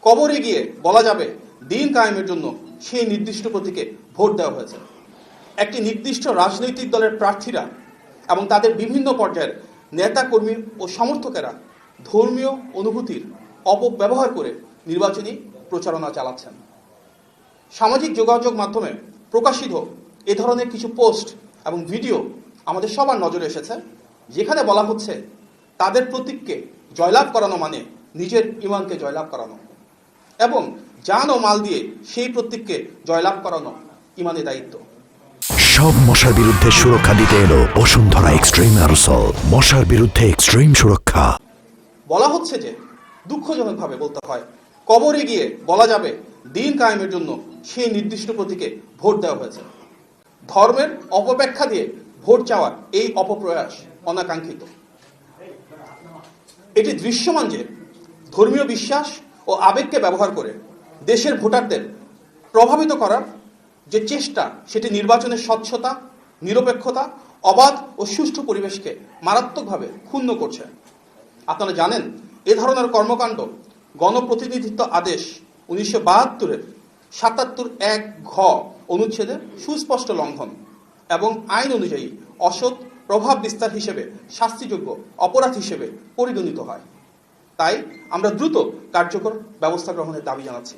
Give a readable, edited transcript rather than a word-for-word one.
কবরে গিয়ে বলা যাবে দিন কায়েমের জন্য সেই নির্দিষ্ট প্রতীকে ভোট দেওয়া হয়েছে। একটি নির্দিষ্ট রাজনৈতিক দলের প্রার্থীরা এবং তাদের বিভিন্ন পর্যায়ের নেতা কর্মী ও সমর্থকেরা ধর্মীয় অনুভূতির অপব্যবহার করে নির্বাচনী প্রচারণা চালাচ্ছেন। সামাজিক যোগাযোগ মাধ্যমে প্রকাশিত এ ধরনের কিছু পোস্ট এবং ভিডিও আমাদের সবার নজরে এসেছে, যেখানে বলা হচ্ছে তাদের প্রতীককে জয়লাভ করানো মানে নিজের ঈমানকে জয়লাভ করানো এবং জান ও মাল দিয়ে সেই প্রতীককে জয়লাভ করানো ঈমানের দায়িত্ব। সব মশার বিরুদ্ধে সুরক্ষা দিতে এলো বসুন্ধরা এক্সট্রিম অ্যারোসল, মশার বিরুদ্ধে এক্সট্রিম সুরক্ষা। বলা হচ্ছে যে দুঃখজনকভাবে বলতে হয়, কবরে গিয়ে বলা যাবে দিন কায়েমের জন্য সেই নির্দিষ্ট প্রতীকে ভোট দেওয়া হয়েছে। ধর্মের অপব্যাখ্যা দিয়ে ভোট চাওয়ার এই অপপ্রয়াস অনাকাঙ্ক্ষিত। এটি দৃশ্যমান যে ধর্মীয় বিশ্বাস ও আবেগকে ব্যবহার করে দেশের ভোটারদের প্রভাবিত করার যে চেষ্টা, সেটি নির্বাচনের স্বচ্ছতা, নিরপেক্ষতা, অবাধ ও সুষ্ঠু পরিবেশকে মারাত্মকভাবে ক্ষুণ্ণ করছে। আপনারা জানেন, এ ধরনের কর্মকাণ্ড গণপ্রতিনিধিত্ব আদেশ 1972-এর 77(1)(ঘ) অনুচ্ছেদে সুস্পষ্ট লঙ্ঘন এবং আইন অনুযায়ী অসৎ প্রভাব বিস্তার হিসেবে শাস্তিযোগ্য অপরাধ হিসেবে পরিগণিত হয়। তাই আমরা দ্রুত কার্যকর ব্যবস্থা গ্রহণের দাবি জানাচ্ছি।